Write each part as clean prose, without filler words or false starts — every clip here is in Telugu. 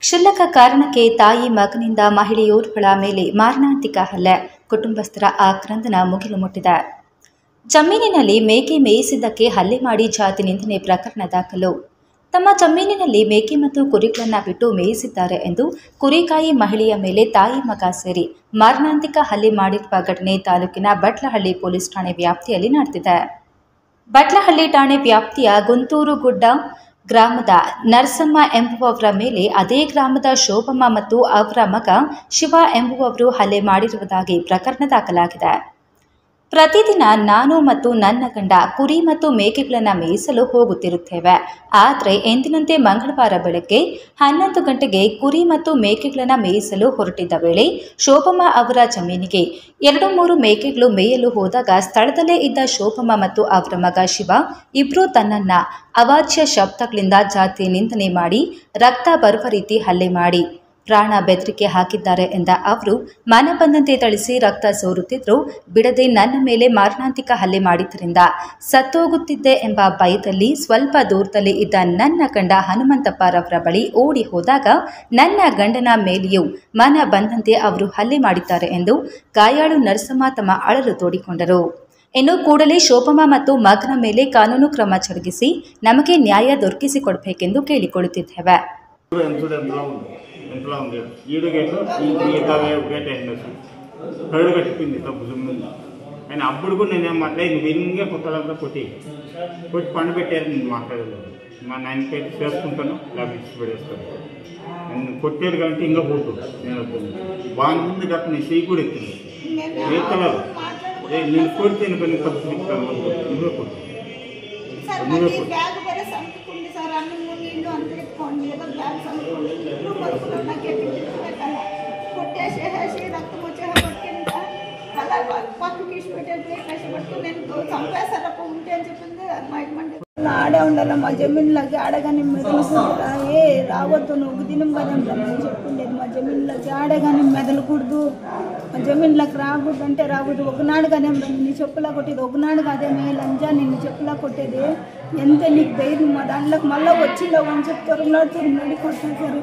ಕ್ಷುಲ್ಲಕ ಕಾರಣಕ್ಕೆ ತಾಯಿ ಮಗನಿಂದ ಮಹಿಳೆಯೋರ್ವಳ ಮೇಲೆ ಮಾರಣಾಂತಿಕ ಹಲ್ಲೆ, ಕುಟುಂಬಸ್ಥರ ಆಕ್ರಂದನ ಮುಗಿಲು ಮುಟ್ಟಿದೆ. ಜಮೀನಿನಲ್ಲಿ ಮೇಕೆ ಮೇಯಿಸಿದ್ದಕ್ಕೆ ಹಲ್ಲೆ ಮಾಡಿ ಜಾತಿ ನಿಂದನೆ ಪ್ರಕರಣ ದಾಖಲು. ತಮ್ಮ ಜಮೀನಿನಲ್ಲಿ ಮೇಕೆ ಮತ್ತು ಕುರಿಗಳನ್ನು ಬಿಟ್ಟು ಮೇಯಿಸಿದ್ದಾರೆ ಎಂದು ಕುರಿಕಾಯಿ ಮಹಿಳೆಯ ಮೇಲೆ ತಾಯಿ ಮಗ ಸೇರಿ ಮಾರಣಾಂತಿಕ ಹಲ್ಲೆ ಮಾಡಿರುವ ಘಟನೆ ತಾಲೂಕಿನ ಬಟ್ಲಹಳ್ಳಿ ಪೊಲೀಸ್ ಠಾಣೆ ವ್ಯಾಪ್ತಿಯಲ್ಲಿ ನಡೆದಿದೆ. ಬಟ್ಲಹಳ್ಳಿ ಠಾಣೆ ವ್ಯಾಪ್ತಿಯ ಗುಂತೂರುಗುಡ್ಡ ಗ್ರಾಮದ ನರಸಮ್ಮ ಎಂಬುವವರ ಮೇಲೆ ಅದೇ ಗ್ರಾಮದ ಶೋಭಮ್ಮ ಮತ್ತು ಅವರ ಮಗ ಶಿವ ಎಂಬುವವರು ಹಲ್ಲೆ ಮಾಡಿರುವುದಾಗಿ ಪ್ರಕರಣ ದಾಖಲಾಗಿದೆ. ಪ್ರತಿದಿನ ನಾನು ಮತ್ತು ನನ್ನ ಗಂಡ ಕುರಿ ಮತ್ತು ಮೇಕೆಗಳನ್ನು ಮೇಯಿಸಲು ಹೋಗುತ್ತಿರುತ್ತೇವೆ. ಆದರೆ ಎಂದಿನಂತೆ ಮಂಗಳವಾರ ಬೆಳಗ್ಗೆ 11 ಗಂಟೆಗೆ ಕುರಿ ಮತ್ತು ಮೇಕೆಗಳನ್ನು ಮೇಯಿಸಲು ಹೊರಟಿದ್ದ ವೇಳೆ ಶೋಭಮ್ಮ ಅವರ ಜಮೀನಿಗೆ 2-3 ಮೇಕೆಗಳು ಮೇಯಲು ಹೋದಾಗ ಸ್ಥಳದಲ್ಲೇ ಇದ್ದ ಶೋಭಮ್ಮ ಮತ್ತು ಅವರ ಮಗ ಶಿವ ಇಬ್ಬರು ತನ್ನನ್ನು ಅವಾಚ್ಯ ಶಬ್ದಗಳಿಂದ ಜಾತಿ ನಿಂದನೆ ಮಾಡಿ ರಕ್ತ ಬರುವ ರೀತಿ ಹಲ್ಲೆ ಮಾಡಿ ಪ್ರಾಣ ಬೆದರಿಕೆ ಹಾಕಿದ್ದಾರೆ ಎಂದ ಅವರು ಮನ ಬಂದಂತೆ ಥಳಿಸಿ ರಕ್ತ ಸೋರುತ್ತಿದ್ದರೂ ಬಿಡದೆ ನನ್ನ ಮೇಲೆ ಮಾರಣಾಂತಿಕ ಹಲ್ಲೆ ಮಾಡಿದ್ದರಿಂದ ಸತ್ತೋಗುತ್ತಿದ್ದೆ ಎಂಬ ಭಯದಲ್ಲಿ ಸ್ವಲ್ಪ ದೂರದಲ್ಲಿ ಇದ್ದ ನನ್ನ ಗಂಡ ಹನುಮಂತಪ್ಪರವರ ಬಳಿ ಓಡಿ ಹೋದಾಗ ನನ್ನ ಗಂಡನ ಮೇಲೆಯೂ ಮನ ಬಂದಂತೆ ಅವರು ಹಲ್ಲೆ ಮಾಡಿದ್ದಾರೆ ಎಂದು ಗಾಯಾಳು ನರಸಮ್ಮ ತಮ್ಮ ಅಳಲು ತೋಡಿಕೊಂಡರು. ಇನ್ನು ಕೂಡಲೇ ಶೋಭಮ್ಮ ಮತ್ತು ಮಗನ ಮೇಲೆ ಕಾನೂನು ಕ್ರಮ ಜರುಗಿಸಿ ನಮಗೆ ನ್ಯಾಯ ದೊರಕಿಸಿಕೊಡಬೇಕೆಂದು ಕೇಳಿಕೊಳ್ಳುತ್ತಿದ್ದೇವೆ. ఎంతలా ఉంది ఈడుగేటు ఈ తావే గేట్ ఎండొచ్చు కరడు కట్టిపోయింది తప్పు జుమ్మింది ఆయన అప్పుడు కూడా నేనేం మాట్లాడి విన్గా కొత్తలంతా కొట్టి పండు పెట్టారు. నేను మాట్లాడలేదు. మా నాయనకి అయితే చేసుకుంటాను లేకపోతే ఇచ్చి పడేస్తాను. నేను కొట్టేది కాబట్టి ఇంకా పోతుంది. నేను బాగుంది కాబట్టి నేను చెయ్యి కూడా ఎత్తింది ఎత్తలేదు. నేను కొడితే పని తప్పు తిప్పుతాను నువ్వే కొట్టు నువ్వే కొట్టు కొట్టేసేసి రక్తం వచ్చే పట్టుకుంటా అలా పక్కకి తీసి పెట్టేది కష్టపడుతూ నేను చంపేస్తారప్ప ఉంటే అని చెప్పింది. మా యజమాని ఆడే ఉండాలి మా జమీన్లోకి ఆడగానే మెదలుకుంటా రావద్దు నువ్వు దినం కదా నేను చెప్పిండేది. మా జమీన్లోకి ఆడగానే మెదలకూడదు, మా జమీన్లోకి రాకూడదు అంటే రాకూడదు. ఒకనాడు కదేం నిన్ను చెప్పులా కొట్టేది, ఒకనాడు కాదేమే లంజా నిన్ను చెప్పులా కొట్టేది. ఎంత నీకు ధైర్యం మా దాంట్లోకి మళ్ళీ వచ్చిండవు అని చెప్పి తరుమునాడు కొట్టారు.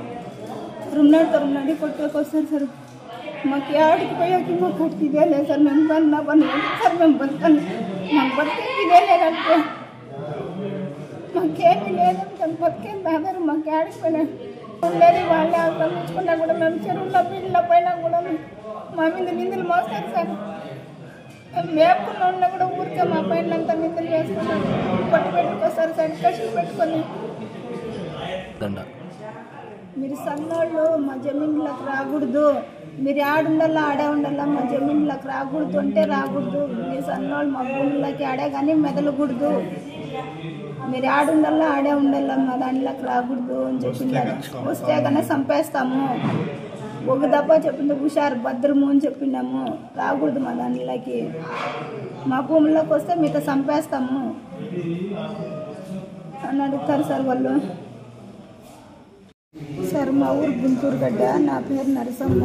తరుమునాడు కొట్టేకొస్తారు సార్. మాకు ఆడికి పోయాకి మాకు కట్టిదే లేదు సార్. మేము పని పని సార్ మేము బతకాలి. మాకు బతికేదే లేదంటే మాకేమీ లేదని తను బతికేం దాదారు మాకు ఆడికి పోయినా లేదు. వాళ్ళే పంపించుకున్నా కూడా మేము చెరువుల్లో పిల్లల పైన కూడా మా మీద నిందలు మోస్తారు సార్. మేము మేపుకున్న ఉన్నా కూడా ఊరికే మా పైన అంతా నిందలు వేసుకున్నాం. పట్టు పెట్టుకొస్తారు సార్ కష్టం పెట్టుకొని. మీరు సన్నోళ్ళు మా జమీన్లోకి రాకూడదు, మీరు ఆడుండాలా ఆడే ఉండాలా, మా జమీన్లోకి రాకూడదు అంటే రాకూడదు. మీరు సన్నోళ్ళు మా భూములకి ఆడే కానీ మెదలకూడదు, మీరు ఆడుండాలా ఆడే ఉండాలా మా దాంట్లోకి రాకూడదు అని చెప్పిండారు. వస్తే కానీ చంపేస్తాము. ఒక దప్ప చెప్పింది హుషారు భద్రము అని చెప్పినాము. రాకూడదు మా దాంట్లోకి, మా భూముల్లోకి వస్తే మీతో చంపేస్తాము అని అడుగుతారు సార్ వాళ్ళు. సార్ మా ఊరు గుంటూరుగడ్డ, నా పేరు నరసమ్మ.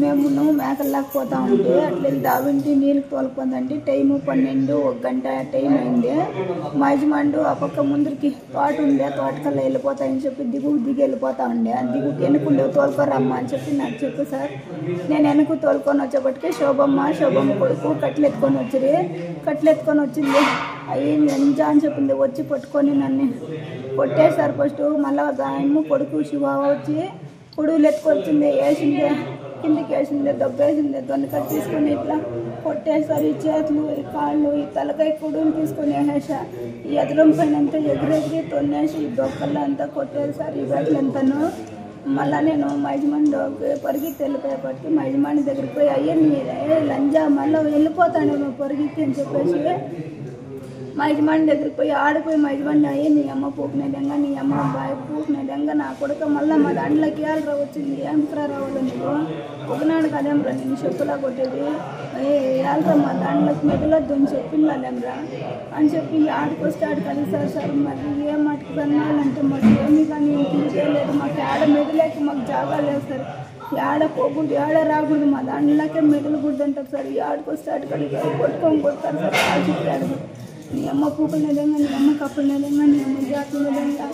మేము మేకల్లాకి పోతా ఉంటే అట్లా దావింటి నీళ్ళు తోలుకుందండి. టైము 12, 1 గంట టైం అయింది. మా యజమానుడు ఆ పక్క ముందరికి తోట ఉండే, తోటకల్లా వెళ్ళిపోతాయని చెప్పి దిగి వెళ్ళిపోతా ఉండే. దిగుకి వెనుకుండే తోలుకోరమ్మా అని చెప్పి నాకు చెప్పు సార్. నేను వెనుక తోలుకొని వచ్చేపటికే శోభమ్మ కొడుకు కట్లెత్తుకొని వచ్చింది. అయ్యి ఎంజా అని చెప్పింది. వచ్చి పట్టుకొని నన్ను కొట్టేసారు ఫస్ట్. మళ్ళీ దాన్ని కొడుకు శివ వచ్చి కొడుకులు ఎత్తుకొచ్చింది, వేసింది, కిందికి వేసింది, దెబ్బేసింది. దొన్ని కట్ తీసుకొని ఇట్లా కొట్టేసారు. ఈ చేతులు, ఈ కాళ్ళు, ఈ తలకాయ కొడుకులు తీసుకొని వేసా. ఈ ఎదురం పైన అంతా ఎగిరెగిరి తొన్నేసి ఈ దొక్కల్లో అంతా కొట్టేసారు ఈ బయటలంతాను. మళ్ళీ నేను మా యజమాని పరిగెత్తి వెళ్ళిపోయేపటికి మా యజమాని దగ్గరికి పోయి అయ్యే లంజా మళ్ళీ వెళ్ళిపోతాను పరిగెత్తి అని చెప్పేసి మా యజమాని దగ్గరికి పోయి ఆడిపోయి మా యజమాని అయ్యే నీ అమ్మ పూకునేదంగా, నీ అమ్మ అబ్బాయి పూకునేదంగా, నా కొడుకు మళ్ళీ మా దాంట్లోకి ఏళ్ళరా వచ్చింది. ఏమిట్రా రావాలి నువ్వు, ఒకనాడు కదేమ్రా నేను చెప్పులా కొట్టేది, ఏళ్ళరా మా దాంట్లోకి మెదలొద్దు అని చెప్పిండాలేమ్రా అని చెప్పి ఆడికి వస్తే ఆడికి కలిసారు సార్. మరి ఏ మాటకి కన్నాలంటే మాకు ఏమీ కానీ ఇంకే లేదు, మాకు ఆడ మెదలేక మాకు జాగా లేదు సార్. ఏడ పోకూడదు, ఏడ రాకూడదు, మా దాంట్లోకే మెదలకూడదు అంటారు సార్. ఆడికి వస్తే ఆడికి కొట్టుకొని కొడతారు సార్. ఆడికి నీ అమ్మ పూకులు నిజంగా, నీ అమ్మ కప్పులు నిజంగా, నీ అమ్మ జాతులు నిజంగా,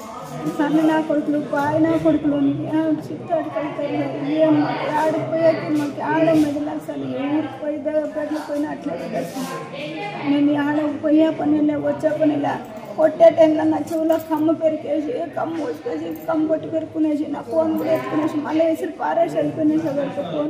సన్న నా కొడుకులు పాయ నా కొడుకులు చిత్తాడు కలుగుతారు. ఏం మాకు ఆడిపోయాక మాకు ఆడ మెదలు అసలు ఊరికి పోయి దగ్గర పోయినా అట్లే నేను ఆడకు పోయే పనిలే వచ్చే పనిలే. కొట్టే టైంలో నా చెవులో కమ్మ పెరికేసి కమ్మ వచ్చేసి కమ్మ పొట్టి పెరుకునేసి నా ఫోన్ కూడా ఎత్తుకునేసి మళ్ళీ వేసి పారేసి వెళ్ళిపోయినేసి ఫోన్